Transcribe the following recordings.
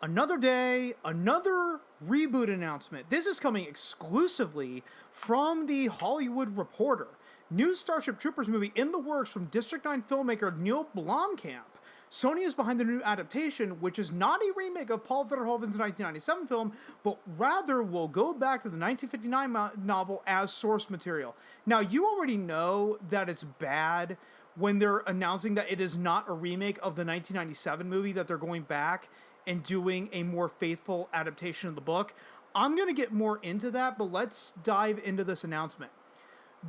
Another day, another reboot announcement. This is coming exclusively from the Hollywood Reporter. New Starship Troopers movie in the works from District 9 filmmaker Neill Blomkamp. Sony is behind the new adaptation, which is not a remake of Paul Verhoeven's 1997 film, but rather will go back to the 1959 novel as source material. Now, you already know that it's bad when they're announcing that it is not a remake of the 1997 movie, that they're going back and doing a more faithful adaptation of the book. I'm going to get more into that, but let's dive into this announcement.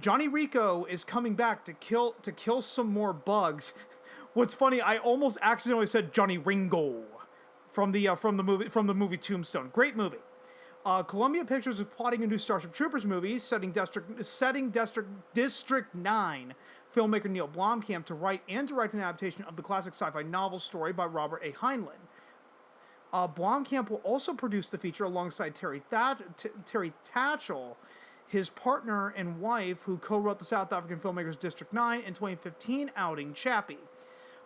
Johnny Rico is coming back to kill some more bugs. What's funny, I almost accidentally said Johnny Ringo from the movie Tombstone. Great movie. Columbia Pictures is plotting a new Starship Troopers movie setting District 9 filmmaker Neill Blomkamp to write and direct an adaptation of the classic sci-fi novel story by Robert A. Heinlein. Blomkamp will also produce the feature alongside Terry Tatchell, his partner and wife, who co-wrote the South African filmmaker's District 9 and 2015 outing Chappie.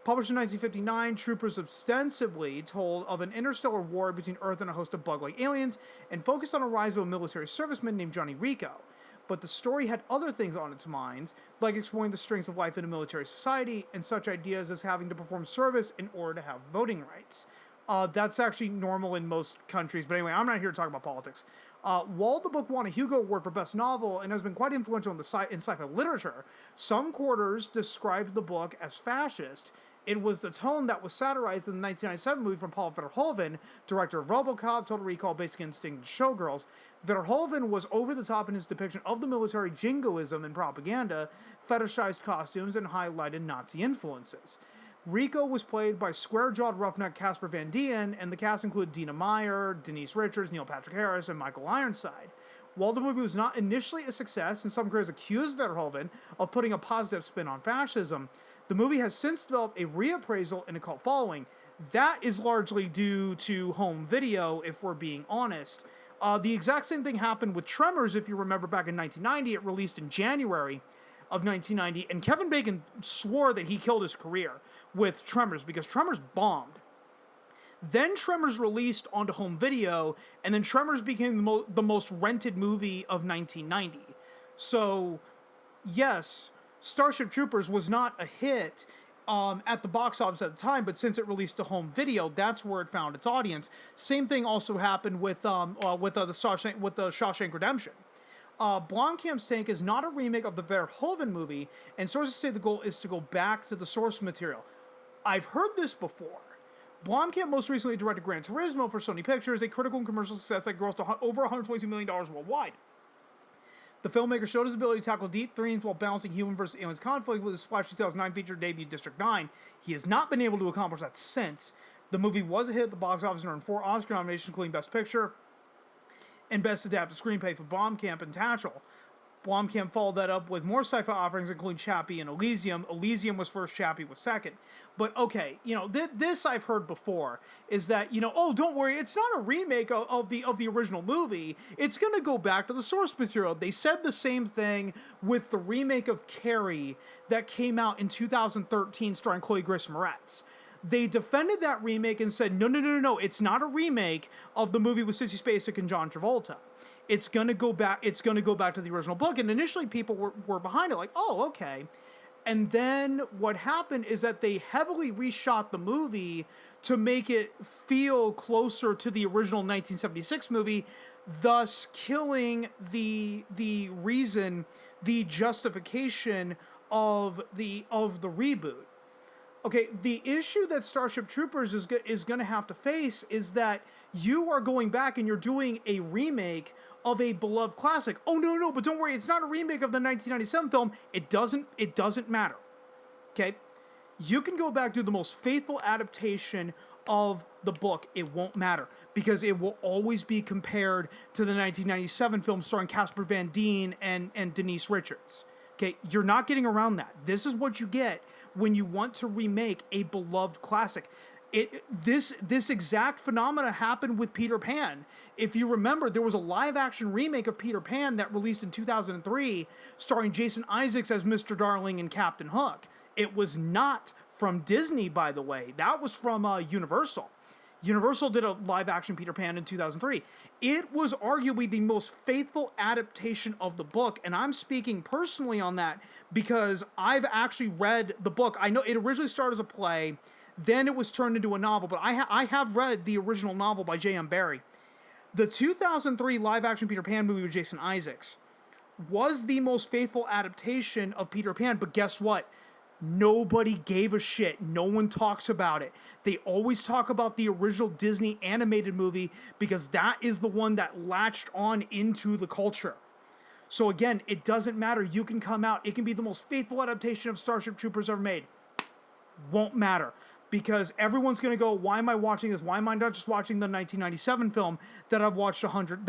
Published in 1959, Troopers ostensibly told of an interstellar war between Earth and a host of bug-like aliens, and focused on a rise of a military serviceman named Johnny Rico. But the story had other things on its minds, like exploring the strengths of life in a military society, and such ideas as having to perform service in order to have voting rights. That's actually normal in most countries, but anyway, I'm not here to talk about politics. While the book won a Hugo Award for Best Novel and has been quite influential in sci-fi literature, some quarters described the book as fascist. It was the tone that was satirized in the 1997 movie from Paul Verhoeven, director of RoboCop, Total Recall, Basic Instinct, and Showgirls. Verhoeven was over the top in his depiction of the military jingoism and propaganda, fetishized costumes, and highlighted Nazi influences. Rico was played by square-jawed roughneck Casper Van Dien, and the cast included Dina Meyer, Denise Richards, Neil Patrick Harris, and Michael Ironside. While the movie was not initially a success, and some critics accused Verhoeven of putting a positive spin on fascism, the movie has since developed a reappraisal and a cult following. That is largely due to home video, if we're being honest. The exact same thing happened with Tremors, if you remember back in 1990. It released in January of 1990, and Kevin Bacon swore that he killed his career with Tremors because Tremors bombed. Then Tremors released onto home video, and then Tremors became the most rented movie of 1990. So, yes, Starship Troopers was not a hit at the box office at the time, but since it released to home video, that's where it found its audience. Same thing also happened with the Shawshank Redemption. Blomkamp's take is not a remake of the Verhoeven movie, and sources say the goal is to go back to the source material. I've heard this before. Blomkamp most recently directed Gran Turismo for Sony Pictures, a critical and commercial success that grossed over $122 million worldwide. The filmmaker showed his ability to tackle deep themes while balancing human versus aliens conflict with his splashy 2009 feature debut District 9. He has not been able to accomplish that since. The movie was a hit at the box office and earned 4 Oscar nominations, including Best Picture and Best Adapted Screenplay for Blomkamp and Tatchell. Blomkamp followed that up with more sci-fi offerings, including Chappie and Elysium. Elysium was first, Chappie was second. But okay, this I've heard before, is that, oh, don't worry, it's not a remake of the original movie. It's going to go back to the source material. They said the same thing with the remake of Carrie that came out in 2013 starring Chloe Grace Moretz. They defended that remake and said, no, it's not a remake of the movie with Sissy Spacek and John Travolta. It's gonna go back to the original book. And initially people were behind it, like, oh, okay. And then what happened is that they heavily reshot the movie to make it feel closer to the original 1976 movie, thus killing the reason, the justification of the reboot. Okay, the issue that Starship Troopers is going to have to face is that you are going back and you're doing a remake of a beloved classic. Oh, no, but don't worry, it's not a remake of the 1997 film. It doesn't matter. Okay? You can go back to the most faithful adaptation of the book. It won't matter because it will always be compared to the 1997 film starring Casper Van Dien and Denise Richards. Okay, you're not getting around that. This is what you get when you want to remake a beloved classic. This exact phenomena happened with Peter Pan. If you remember, there was a live-action remake of Peter Pan that released in 2003, starring Jason Isaacs as Mr. Darling and Captain Hook. It was not from Disney, by the way. That was from Universal. Universal did a live-action Peter Pan in 2003. It was arguably the most faithful adaptation of the book, and I'm speaking personally on that because I've actually read the book. I know it originally started as a play, then it was turned into a novel, but I have read the original novel by J.M. Barrie. The 2003 live-action Peter Pan movie with Jason Isaacs was the most faithful adaptation of Peter Pan, but guess what? Nobody gave a shit. No one talks about it. They always talk about the original Disney animated movie because that is the one that latched on into the culture. So again, it doesn't matter. You can come out. It can be the most faithful adaptation of Starship Troopers ever made. Won't matter. Because everyone's going to go, why am I watching this? Why am I not just watching the 1997 film that I've watched 100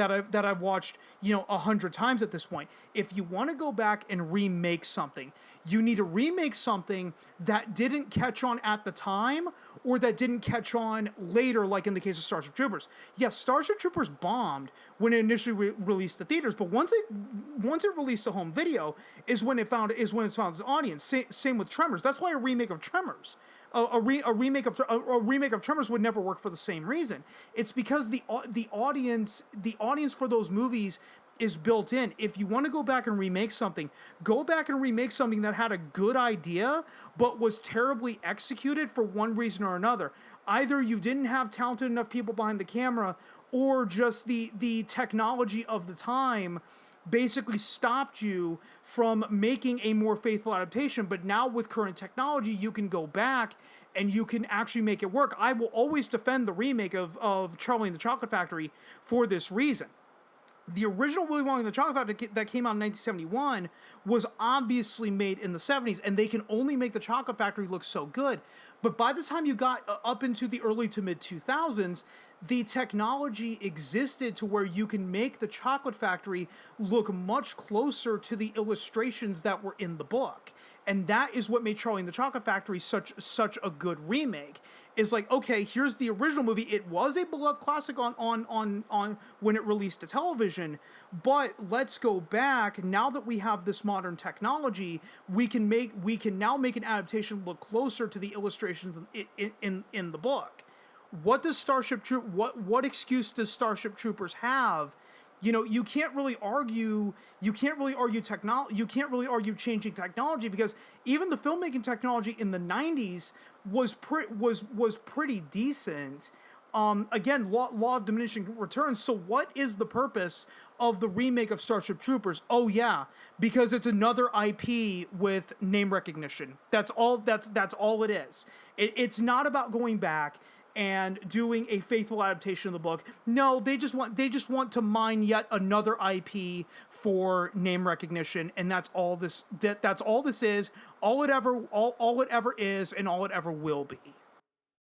times at this point? If you want to go back and remake something, you need to remake something that didn't catch on at the time or that didn't catch on later, like in the case of Starship Troopers. Yes, Starship Troopers bombed when it initially released to theaters, but once it released to home video is when it found its audience. Same with Tremors. That's why a remake of Tremors. A remake of Tremors would never work for the same reason. It's because the audience for those movies is built in. If you want to go back and remake something, go back and remake something that had a good idea but was terribly executed for one reason or another. Either you didn't have talented enough people behind the camera, or just the technology of the time basically stopped you from making a more faithful adaptation. But now with current technology, you can go back and you can actually make it work. I will always defend the remake of Charlie and the Chocolate Factory for this reason. The original Willy Wonka and the Chocolate Factory that came out in 1971 was obviously made in the 70s, and they can only make the Chocolate Factory look so good. But by the time you got up into the early to mid 2000s, the technology existed to where you can make the Chocolate Factory look much closer to the illustrations that were in the book. And that is what made Charlie and the Chocolate Factory such a good remake. Is like, okay, here's the original movie. It was a beloved classic on when it released to television, but let's go back. Now that we have this modern technology, we can now make an adaptation look closer to the illustrations in the book. What does what excuse does Starship Troopers have? You know, you can't really argue technology. You can't really argue changing technology, because even the filmmaking technology in the 90s was pretty decent. Again, law of diminishing returns. So what is the purpose of the remake of Starship Troopers? Oh yeah, because it's another IP with name recognition. That's all it is. It's not about going back and doing a faithful adaptation of the book. No, they just want to mine yet another IP for name recognition, and that's all this is, all it ever is, and all it ever will be.